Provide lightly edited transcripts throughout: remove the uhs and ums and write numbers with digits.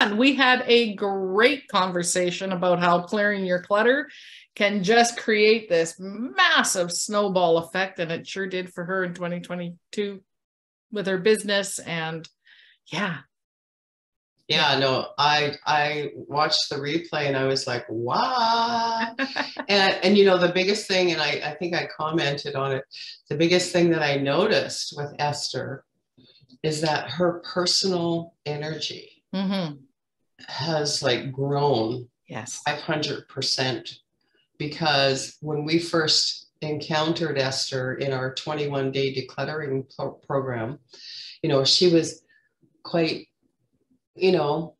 fun. We had a great conversation about how clearing your clutter can just create this massive snowball effect. And it sure did for her in 2022 with her business. And yeah. Yeah, no, I watched the replay and I was like, wow. and you know, the biggest thing, and I think I commented on it, the biggest thing that I noticed with Esther is that her personal energy has like grown 500%, because when we first encountered Esther in our 21-day decluttering program, you know, she was quite, you know,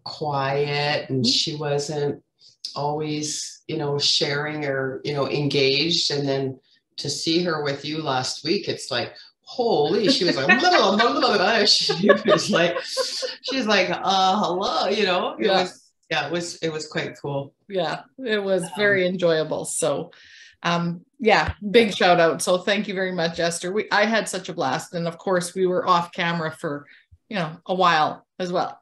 quiet, and she wasn't always, you know, sharing or, you know, engaged. And then to see her with you last week, it's like, holy, she was like, blah, blah, blah, blah. She was like, she's like, hello, you know, it was quite cool. Yeah, it was very enjoyable. So, yeah, big shout out. So thank you very much, Esther. I had such a blast. And of course we were off camera for, you know, a while as well.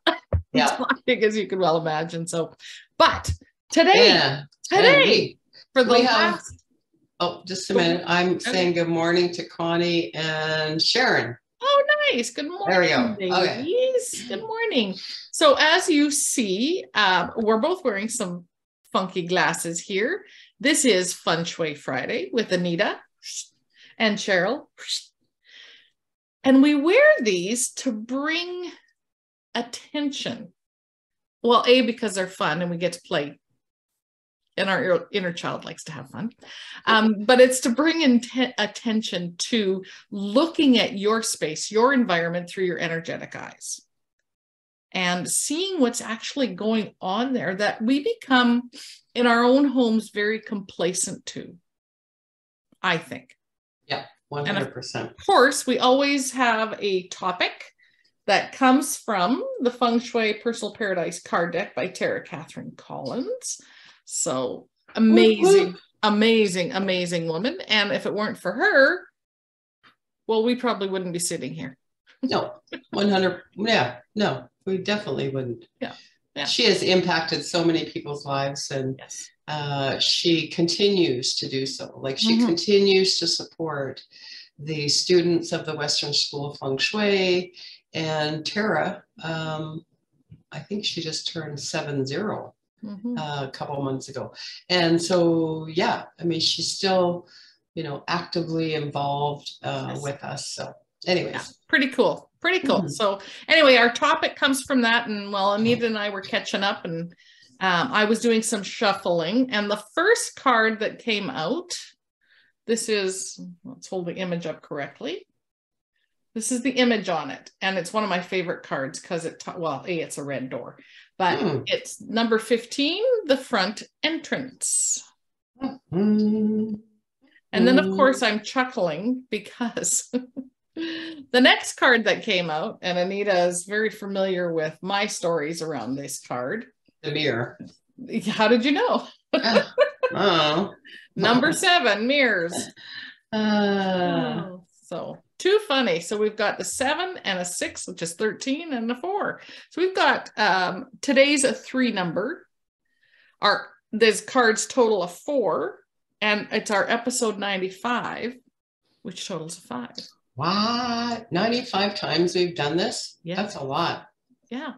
Yeah. As you could well imagine. So, but today for the last. Oh, just a minute. I'm saying good morning to Connie and Sharon. Oh, nice. Good morning. There we go. Ladies. Okay. Good morning. So as you see, we're both wearing some funky glasses here. This is Shui Friday with Anita and Cheryl. And we wear these to bring attention. Well, A, because they're fun and we get to play. And our inner child likes to have fun. But it's to bring attention to looking at your space, your environment through your energetic eyes. And seeing what's actually going on there that we become in our own homes very complacent to, I think. Yeah, 100%. And of course, we always have a topic that comes from the Feng Shui Personal Paradise card deck by Tara Catherine Collins. So amazing, amazing, amazing woman. And if it weren't for her, well, we probably wouldn't be sitting here. No, 100. Yeah, no, we definitely wouldn't. Yeah. She has impacted so many people's lives, and she continues to do so. Like she continues to support the students of the Western School of Feng Shui. And Tara, I think she just turned 70. A couple of months ago. And so, yeah, I mean, she's still, you know, actively involved with us. So anyways. Pretty cool. Pretty cool. So anyway, our topic comes from that. And well, Anita and I were catching up, and I was doing some shuffling. And the first card that came out, this is, let's hold the image up correctly. This is the image on it. And it's one of my favorite cards because it's a red door. But it's number 15, the front entrance. And then, of course, I'm chuckling because the next card that came out, and Anita is very familiar with my stories around this card. The mirror. How did you know? Number 7, mirrors. So too funny. So we've got the 7 and a 6, which is 13, and the 4. So we've got today's a 3 number. This card's total of 4, and it's our episode 95, which totals a 5. What? 95 times we've done this? Yeah. That's a lot. Yeah.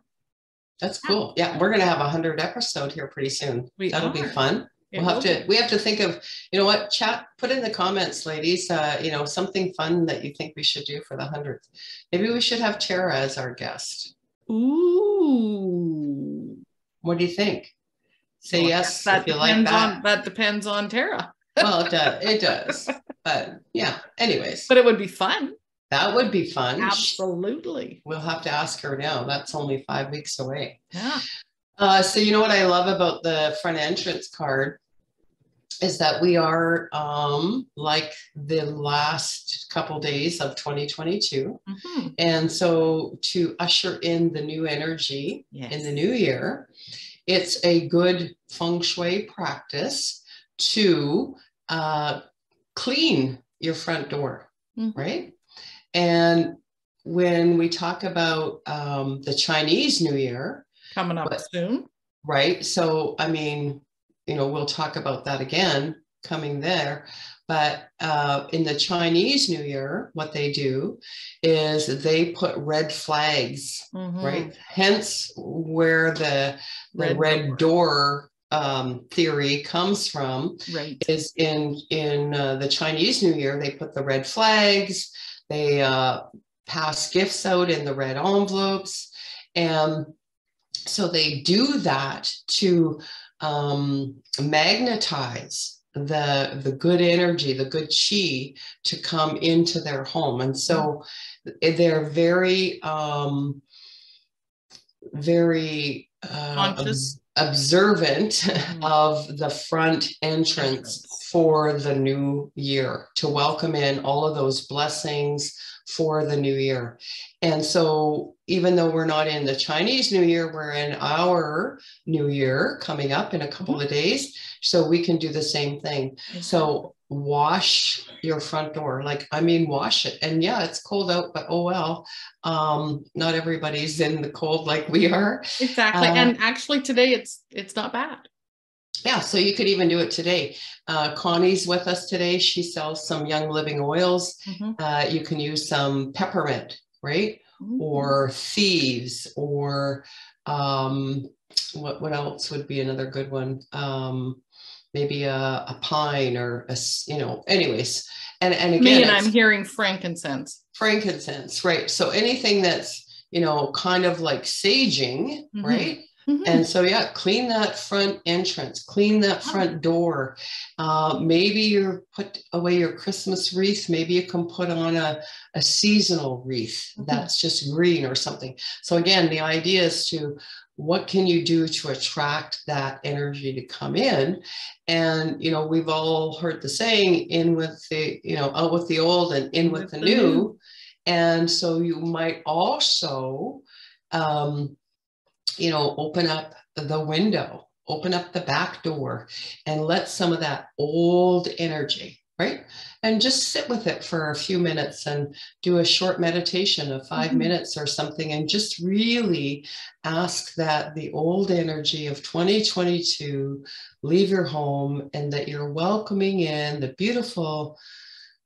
That's cool. Yeah, we're gonna have 100 episode here pretty soon. That'll be fun. We have to think of, you know what, chat, put in the comments, ladies, you know, something fun that you think we should do for the 100th. Maybe we should have Tara as our guest. Ooh. What do you think? Say yes if you like that. That depends on Tara. Well, it does. But yeah, anyways. But it would be fun. That would be fun. Absolutely. We'll have to ask her now. That's only 5 weeks away. Yeah. So you know what I love about the front entrance card is that we are like the last couple days of 2022. And so to usher in the new energy in the new year, it's a good feng shui practice to clean your front door, right? And when we talk about the Chinese New Year, coming up soon, right? So, I mean, we'll talk about that again coming there. But in the Chinese New Year, what they do is they put red flags, right? Hence where the red door theory comes from, right? Is in the Chinese New Year, they put the red flags, they pass gifts out in the red envelopes, and so they do that to magnetize the good energy, the good chi to come into their home. And so they're very conscious, observant of the front entrance for the new year, to welcome in all of those blessings for the new year. And so even though we're not in the Chinese New Year, we're in our new year coming up in a couple of days, so we can do the same thing. So wash your front door, wash it. And yeah, it's cold out, but oh well, not everybody's in the cold like we are. Exactly. And actually today it's not bad. Yeah, so you could even do it today. Connie's with us today. She sells some Young Living oils. You can use some peppermint, right? Or thieves, or what else would be another good one? Maybe a pine, or anyways. And again, I'm hearing frankincense. Frankincense, right? So anything that's kind of like saging, right? And so, yeah, clean that front entrance, clean that front door. Maybe you're put away your Christmas wreath. Maybe you can put on a seasonal wreath that's just green or something. So again, the idea is what can you do to attract that energy to come in? And, we've all heard the saying, in with the, out with the old and in with the new. And so you might also, open up the window, open up the back door, and let some of that old energy, right? And just sit with it for a few minutes and do a short meditation of 5 minutes or something, and just really ask that the old energy of 2022 leave your home, and that you're welcoming in the beautiful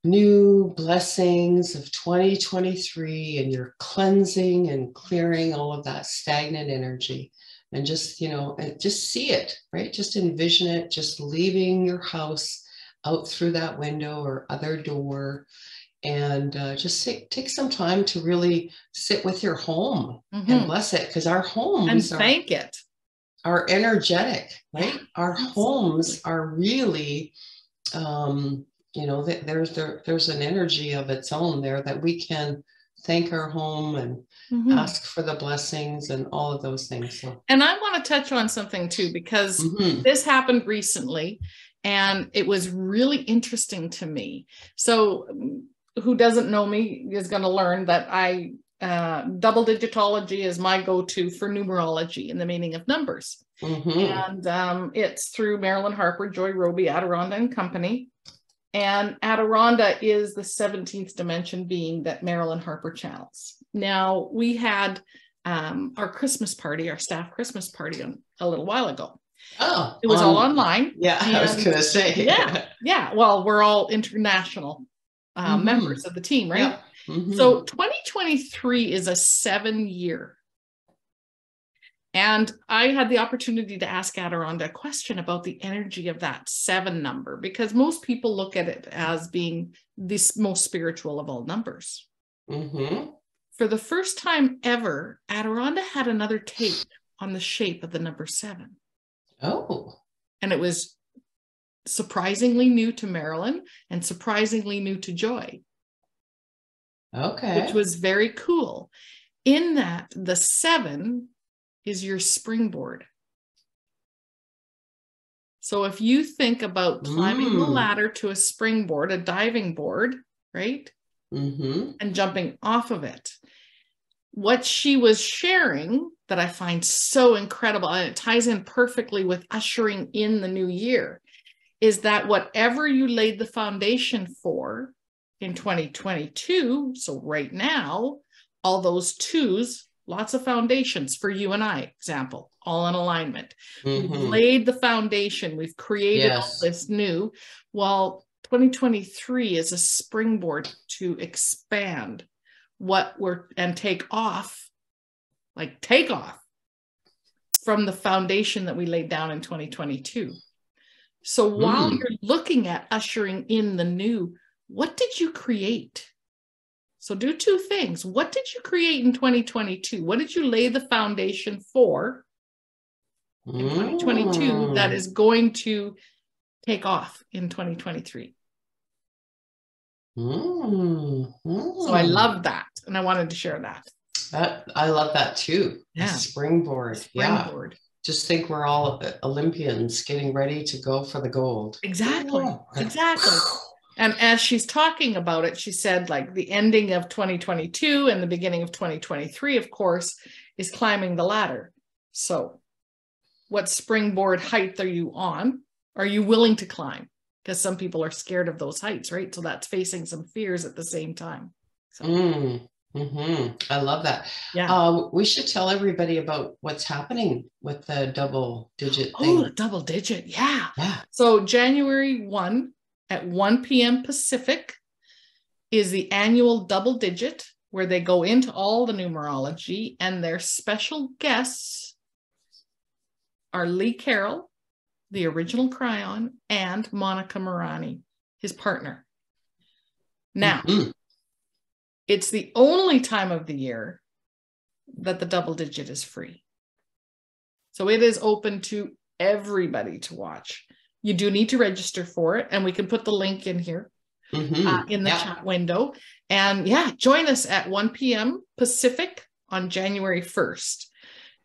new blessings of 2023, and you're cleansing and clearing all of that stagnant energy. And just, just see it, right? Just envision it, just leaving your house out through that window or other door, and just take some time to really sit with your home and bless it, because our homes are energetic, right? Our homes are really there's an energy of its own there, that we can thank our home and ask for the blessings and all of those things. So. And I want to touch on something too, because this happened recently and it was really interesting to me. So who doesn't know me is going to learn that double digitology is my go-to for numerology and the meaning of numbers. And it's through Marilyn Harper, Joy Roby, Adrain and Company. And Adrain is the 17th dimension being that Marilyn Harper channels. Now, we had our Christmas party, our staff Christmas party a little while ago. Oh, it was all online. Yeah, I was going to say. Yeah. Well, we're all international members of the team, right? So 2023 is a 7-year. And I had the opportunity to ask Adrain a question about the energy of that 7 number, because most people look at it as being the most spiritual of all numbers. For the first time ever, Adrain had another take on the shape of the number 7. Oh. And it was surprisingly new to Marilyn and surprisingly new to Joy. Okay. Which was very cool. In that, the 7 is your springboard. So if you think about climbing the ladder to a springboard, a diving board, right? And jumping off of it. What she was sharing that I find so incredible, and it ties in perfectly with ushering in the new year, is that whatever you laid the foundation for in 2022, so right now, all those twos, lots of foundations for you and I, example, all in alignment. We've laid the foundation. We've created all this new. Well, 2023 is a springboard to expand and take off from the foundation that we laid down in 2022. So while you're looking at ushering in the new, what did you create? So do two things. What did you create in 2022? What did you lay the foundation for in 2022 that is going to take off in 2023? So I love that. And I wanted to share that. I love that too. Yeah. Springboard. Springboard. Yeah. Just think we're all Olympians getting ready to go for the gold. Exactly. Exactly. And as she's talking about it, she said like the ending of 2022 and the beginning of 2023, of course, is climbing the ladder. So what springboard height are you on? Are you willing to climb? Because some people are scared of those heights, right? So that's facing some fears at the same time. So. I love that. Yeah. We should tell everybody about what's happening with the double digit thing. Oh, the double digit. Yeah. Yeah. So January 1 at 1 p.m. Pacific is the annual double digit where they go into all the numerology, and their special guests are Lee Carroll, the original Cryon, and Monica Morani, his partner. Now, it's the only time of the year that the double digit is free. So it is open to everybody to watch. You do need to register for it, and we can put the link in here in the chat window. And yeah, join us at 1 p.m. Pacific on January 1st.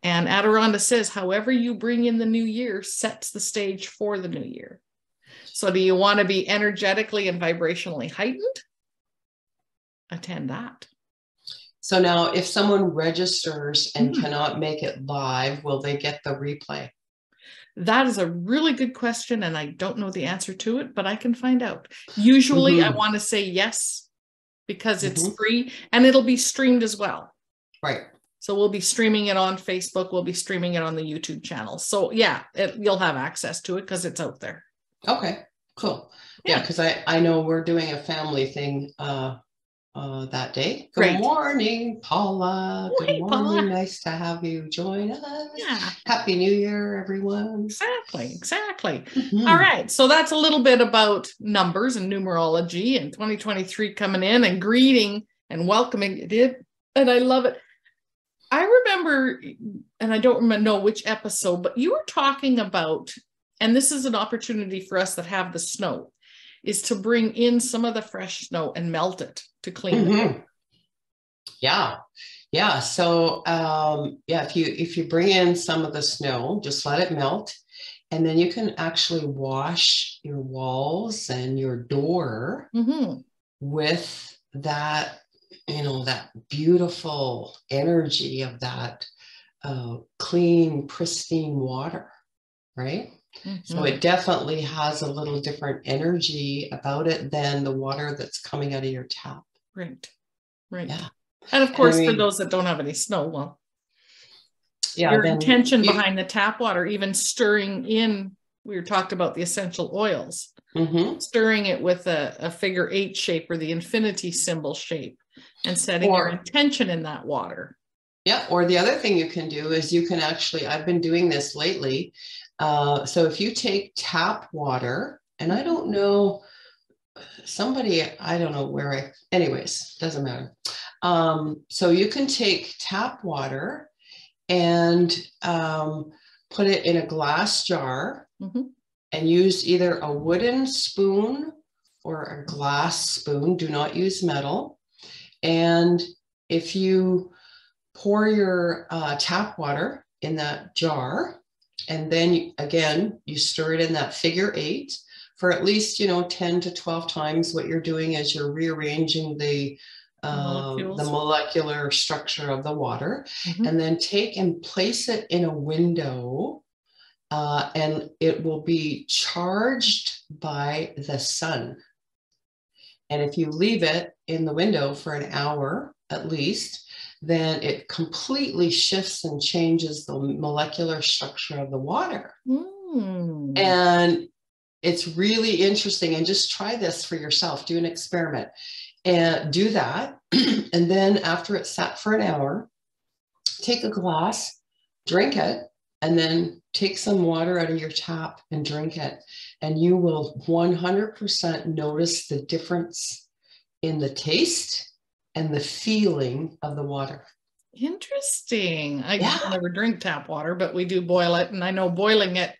And Adirondha says, however you bring in the new year sets the stage for the new year. So do you want to be energetically and vibrationally heightened? Attend that. So now if someone registers and cannot make it live, will they get the replay? That is a really good question, and I don't know the answer to it, but I can find out. Usually I want to say yes, because it's free, and it'll be streamed as well. Right. So we'll be streaming it on Facebook. We'll be streaming it on the YouTube channel. So yeah, you'll have access to it because it's out there. Okay, cool. Yeah, because I know we're doing a family thing that day. Good morning, Paula. Good morning. Paula. Nice to have you join us. Yeah. Happy New Year, everyone. Exactly. All right. So that's a little bit about numbers and numerology and 2023 coming in and greeting and welcoming it. And I love it. I remember, and I don't know which episode, but you were talking about, and this is an opportunity for us that have the snow, is to bring in some of the fresh snow and melt it to clean it. Yeah. So if you bring in some of the snow, just let it melt, and then you can actually wash your walls and your door with that, that beautiful energy of that clean, pristine water, right? So it definitely has a little different energy about it than the water that's coming out of your tap. Right. Yeah. And of course, for those that don't have any snow, your intention behind the tap water, even stirring in, we talked about the essential oils, stirring it with a figure 8 shape or the infinity symbol shape and setting your intention in that water. Yeah. Or the other thing you can do is you can actually, I've been doing this lately. So if you take tap water, and I don't know, I don't know where anyways, doesn't matter. So you can take tap water and put it in a glass jar and use either a wooden spoon or a glass spoon. Do not use metal. And if you pour your tap water in that jar, and then you stir it in that figure 8 for at least 10 to 12 times. What you're doing is you're rearranging the molecular structure of the water, and then take and place it in a window, and it will be charged by the sun. And if you leave it in the window for an hour at least, then it completely shifts and changes the molecular structure of the water. And it's really interesting. And just try this for yourself. Do an experiment and do that. And then after it's sat for an hour, take a glass, drink it, and then take some water out of your tap and drink it. And you will 100% notice the difference in the taste and the feeling of the water. Interesting. I never drink tap water, but we do boil it. And I know boiling it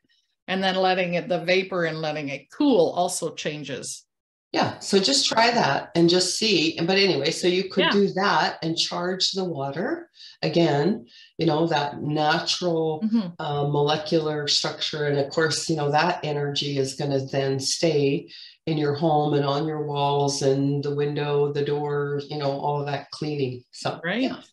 and then letting it, the vapor and letting it cool also changes. Yeah. So just try that and just see. But anyway, so you could do that and charge the water again, you know, that natural molecular structure. And of course, you know, that energy is going to then stay in your home and on your walls and the window, the door, you know, all of that cleaning. So,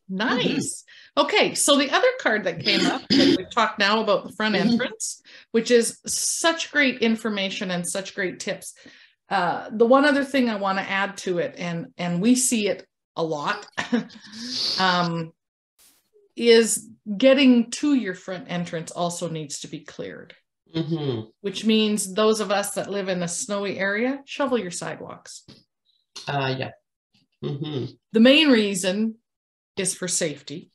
nice. Okay. So the other card that came up, like we've talked now about the front entrance, which is such great information and such great tips. The one other thing I want to add to it, and we see it a lot, is getting to your front entrance also needs to be cleared, which means those of us that live in a snowy area, shovel your sidewalks. The main reason is for safety,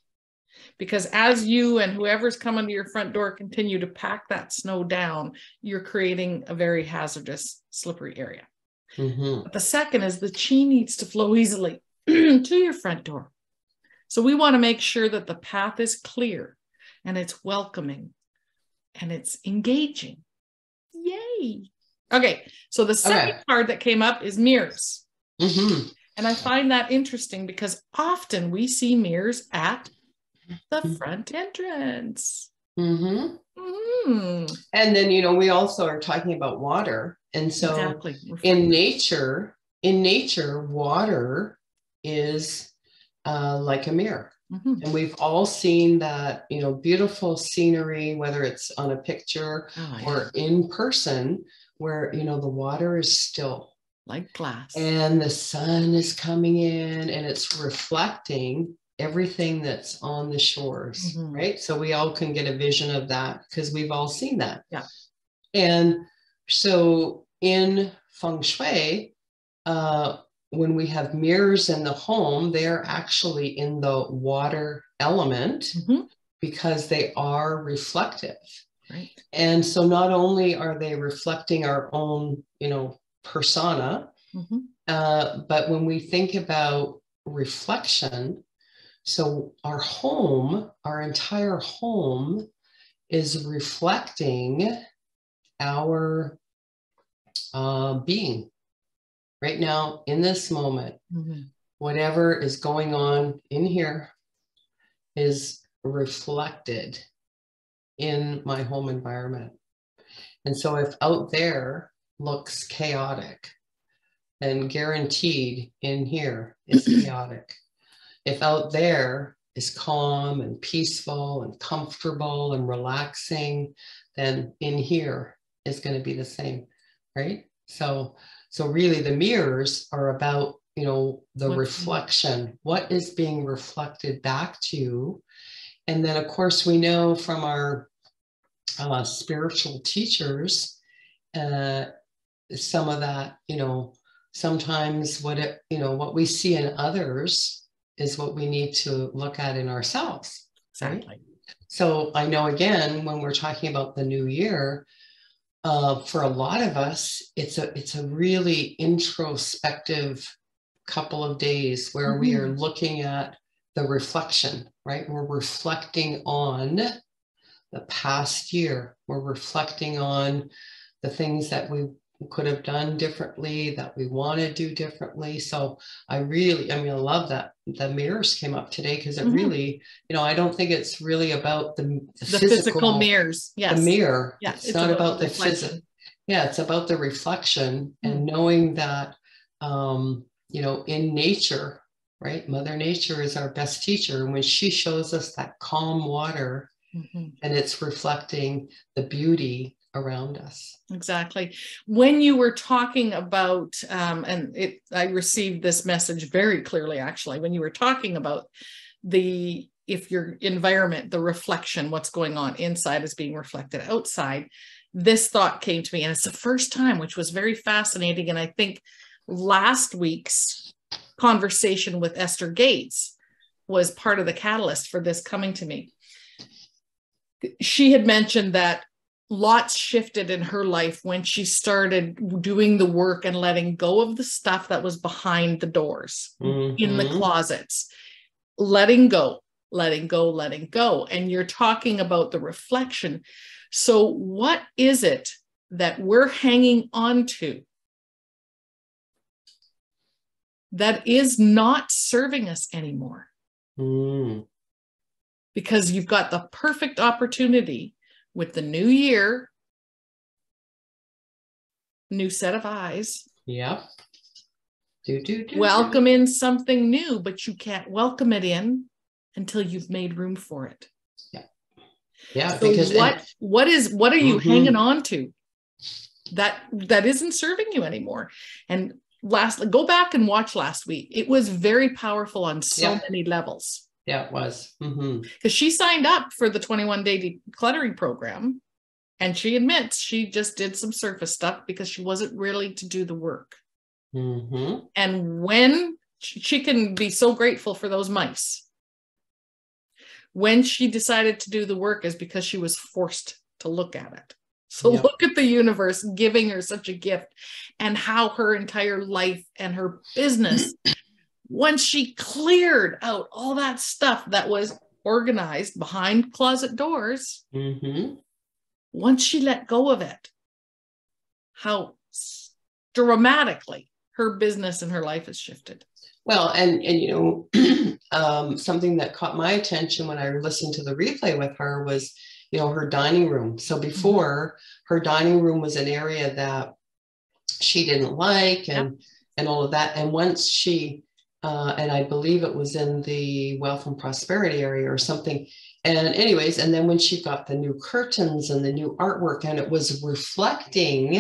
because as you and whoever's coming to your front door continue to pack that snow down, you're creating a very hazardous, slippery area. But the second is the chi needs to flow easily to your front door. So we want to make sure that the path is clear and it's welcoming and it's engaging. Yay. Okay. So the second card that came up is mirrors. And I find that interesting because often we see mirrors at the front entrance. And then, you know, we also are talking about water. And so in nature, water is like a mirror. And we've all seen that, you know, beautiful scenery, whether it's on a picture or in person, where, you know, the water is still like glass and the sun is coming in and it's reflecting everything that's on the shores, right? So we all can get a vision of that because we've all seen that. And so in feng shui, when we have mirrors in the home, they're actually in the water element because they are reflective. And so not only are they reflecting our own, you know, persona, but when we think about reflection, so our home, our entire home is reflecting our being right now in this moment. Whatever is going on in here is reflected in my home environment. And so if out there looks chaotic, then guaranteed in here is chaotic. If out there is calm and peaceful and comfortable and relaxing, then in here is going to be the same, right? So really the mirrors are about, you know, the reflection, what is being reflected back to you. And then of course we know from our spiritual teachers, some of that, you know, sometimes what we see in others is what we need to look at in ourselves. Right? So I know, again, when we're talking about the new year, for a lot of us, it's a really introspective couple of days where we are looking at the reflection, right? We're reflecting on the past year. We're reflecting on the things that we could have done differently, that we want to do differently. So I love that the mirrors came up today because it really, you know, I don't think it's really about the physical mirrors. The mirror. It's not about the physical. It's about the reflection and knowing that, you know, in nature, right? Mother Nature is our best teacher. And when she shows us that calm water and it's reflecting the beauty around us. Exactly. When you were talking about, I received this message very clearly, actually, when you were talking about if your environment, the reflection, what's going on inside is being reflected outside. This thought came to me, and it's the first time, which was very fascinating. And I think last week's conversation with Esther Gates was part of the catalyst for this coming to me. She had mentioned that lots shifted in her life when she started doing the work and letting go of the stuff that was behind the doors, in the closets, letting go. And you're talking about the reflection. So what is it that we're hanging on to that is not serving us anymore? Because you've got the perfect opportunity with the new year, new set of eyes. Yep. Welcome in something new, but you can't welcome it in until you've made room for it. Yeah. So because what are you hanging on to that isn't serving you anymore? And go back and watch last week. It was very powerful on so many levels. Yeah, it was. Because she signed up for the 21-day decluttering program, and she admits she just did some surface stuff because she wasn't really to do the work. And when she can be so grateful for those mice, when she decided to do the work is because she was forced to look at it. So look at the universe giving her such a gift, and how her entire life and her business, once she cleared out all that stuff that was organized behind closet doors, once she let go of it, how dramatically her business and her life has shifted. Well, and something that caught my attention when I listened to the replay with her was, her dining room. So before, her dining room was an area that she didn't like, and all of that. And once she, and I believe it was in the wealth and prosperity area or something. And anyways, and then when she got the new curtains and the new artwork, and it was reflecting.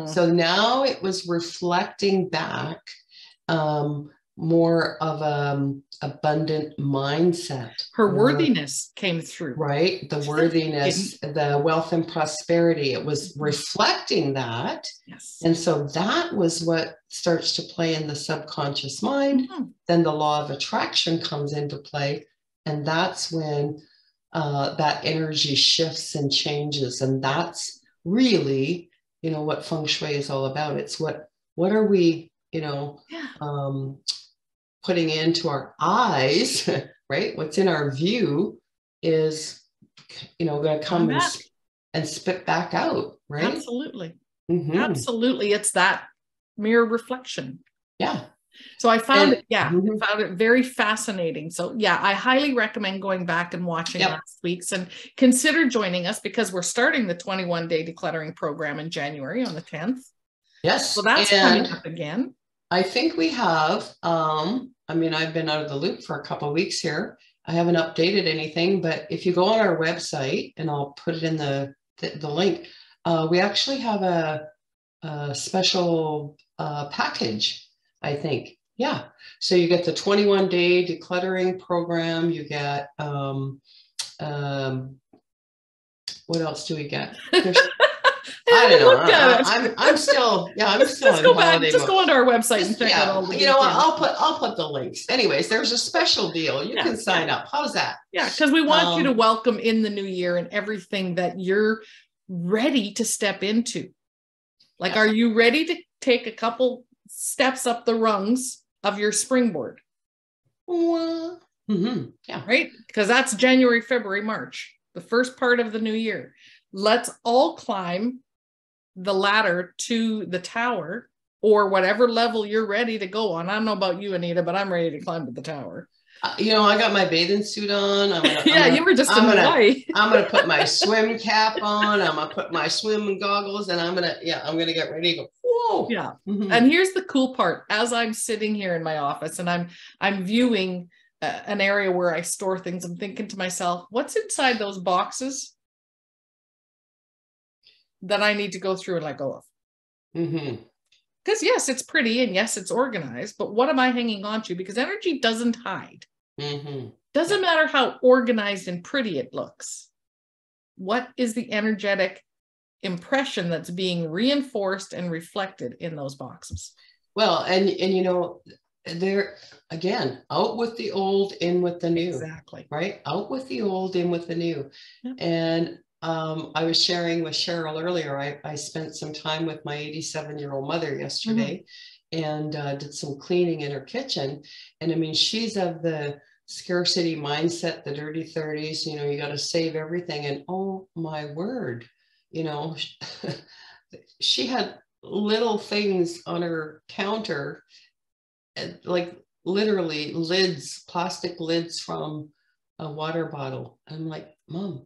So now it was reflecting back more of abundant mindset. Her worthiness came through. Right. The worthiness, the wealth and prosperity, it was reflecting that. Yes. And so that was what starts to play in the subconscious mind. Then the law of attraction comes into play. And that's when that energy shifts and changes. And that's really, what feng shui is all about. It's what are we, putting into our eyes, right? What's in our view is, going to come and spit back out, right? Absolutely. Absolutely. It's that mirror reflection. Yeah. So I found it very fascinating. So I highly recommend going back and watching last week's, and consider joining us, because we're starting the 21-day decluttering program in January on the 10th. Yes. So that's coming up again. I think we have, I've been out of the loop for a couple of weeks here. I haven't updated anything, but if you go on our website, and I'll put it in the link, we actually have a special package, I think. Yeah. So you get the 21-day decluttering program. You get, what else do we get? I don't know. I'm still just go back, just go onto our website and check out all the details. I'll put the links. Anyways, there's a special deal. You can sign up. How's that? Yeah, because we want you to welcome in the new year and everything that you're ready to step into. Like, are you ready to take a couple steps up the rungs of your springboard? Yeah. Right? Because that's January, February, March, the first part of the new year. Let's all climb the ladder to the tower, or whatever level you're ready to go on. I don't know about you, Anita, but I'm ready to climb to the tower. I got my bathing suit on. You were just in Hawaii. I'm gonna put my swim cap on. I'm gonna put my swimming goggles, and I'm gonna get ready to go. Whoa. Yeah. And here's the cool part. As I'm sitting here in my office and I'm viewing an area where I store things, I'm thinking to myself, what's inside those boxes that I need to go through and let go of? Because yes, it's pretty, and yes, it's organized, but what am I hanging on to? Because energy doesn't hide. Mm-hmm. Doesn't matter how organized and pretty it looks. What is the energetic impression that's being reinforced and reflected in those boxes? Well, and you know, they're again out with the old, in with the new. Exactly. Right? Out with the old, in with the new. Yep. And I was sharing with Cheryl earlier, I spent some time with my 87-year-old mother yesterday and did some cleaning in her kitchen. And I mean, she's of the scarcity mindset, the dirty 30s, you know, you got to save everything. And oh my word, you know, she had little things on her counter, like literally lids, plastic lids from a water bottle. I'm like, Mom,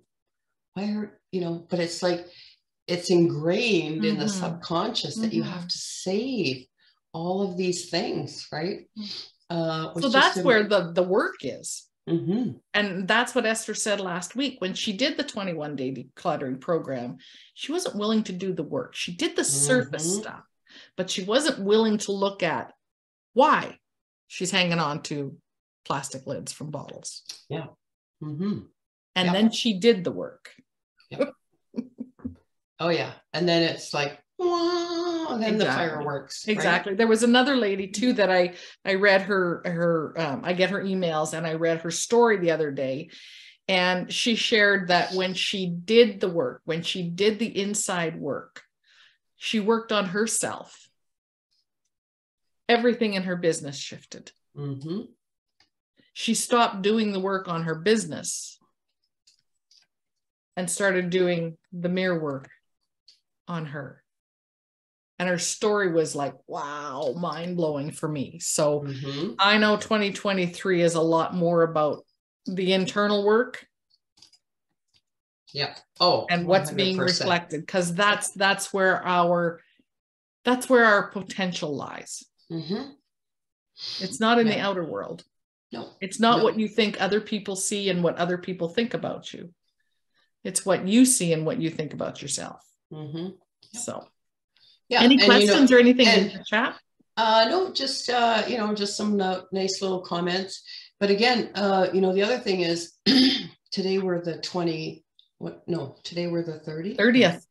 why are, you know, but it's like, it's ingrained in the subconscious that you have to save all of these things, right? So that's where the work is. Mm-hmm. And that's what Esther said last week when she did the 21-day decluttering program. She wasn't willing to do the work. She did the surface stuff, but she wasn't willing to look at why she's hanging on to plastic lids from bottles. Yeah. Mm-hmm. And then she did the work. Yep. Oh yeah. And then it's like, wow, and then the fireworks. Exactly. Right? There was another lady too that I read her I get her emails, and I read her story the other day, and she shared that when she did the work, when she did the inside work, she worked on herself. Everything in her business shifted. Mm-hmm. She stopped doing the work on her business and started doing the mirror work on her. And her story was like, wow, mind-blowing for me. So I know 2023 is a lot more about the internal work. Yeah. Oh, and what's 100%. Being reflected, because that's where our potential lies. Mm-hmm. It's not in the outer world. No. It's not what you think other people see and what other people think about you. It's what you see and what you think about yourself. Mm-hmm. So, yeah. Any questions or anything in the chat? No, just just some nice little comments. But again, the other thing is today we're the 20. What? No, today we're the 30th.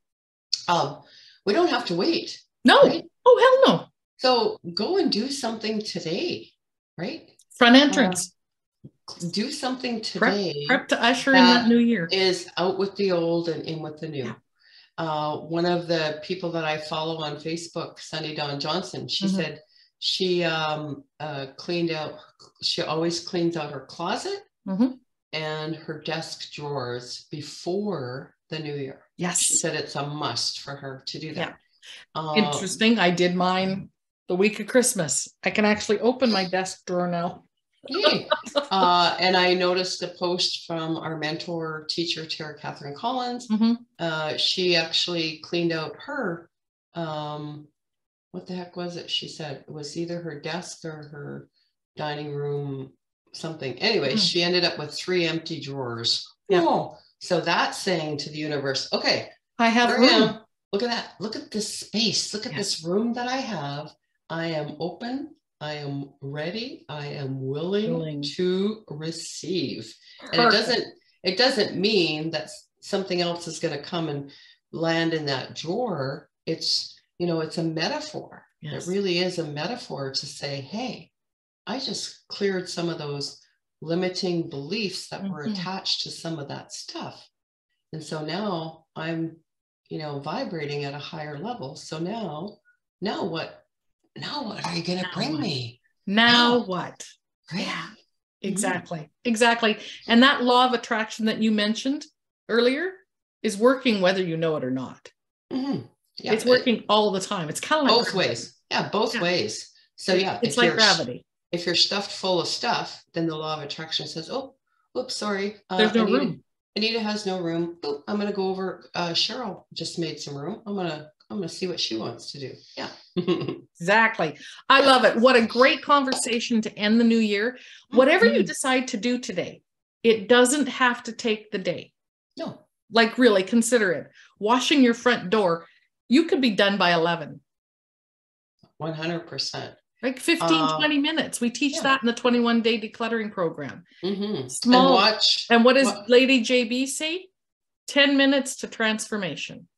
We don't have to wait. No. Right? Oh, hell no. So go and do something today, right? Front entrance. Do something today. Prep to usher in that new year. Is out with the old and in with the new. Yeah. One of the people that I follow on Facebook, Sunny Dawn Johnson, she said she cleaned out, she always cleans out her closet and her desk drawers before the new year. Yes. She said it's a must for her to do that. Yeah. Interesting. I did mine the week of Christmas. I can actually open my desk drawer now. Yay. And I noticed a post from our mentor teacher, Tara Catherine Collins. She actually cleaned out her, what the heck was it? She said it was either her desk or her dining room, something. Anyway, she ended up with 3 empty drawers. Yeah. Oh, so that's saying to the universe, okay, I have room. Look at that. Look at this space. Look at this room that I have. I am open. I am ready. I am willing to receive. Perfect. And it doesn't mean that something else is going to come and land in that drawer. It's, it's a metaphor. Yes. It really is a metaphor to say, hey, I just cleared some of those limiting beliefs that were attached to some of that stuff. And so now I'm, vibrating at a higher level. So now what are you going to bring me? Now what? Right? Yeah, exactly. Exactly. And that law of attraction that you mentioned earlier is working whether you know it or not. Yeah, it's working all the time. It's kind of like both ways. Yeah, both ways. So it's like gravity. If you're stuffed full of stuff, then the law of attraction says, oh, oops, sorry. There's no room. Anita has no room. Oh, I'm going to go over. Cheryl just made some room. I'm going to see what she wants to do. Yeah. Exactly. I love it. What a great conversation to end the new year. Whatever you decide to do today, it doesn't have to take the day. No. Like really consider it. Washing your front door, you could be done by 11. 100%. Like 15, 20 minutes. We teach that in the 21-day decluttering program. Small. And watch. And what does Lady JB say? 10 minutes to transformation.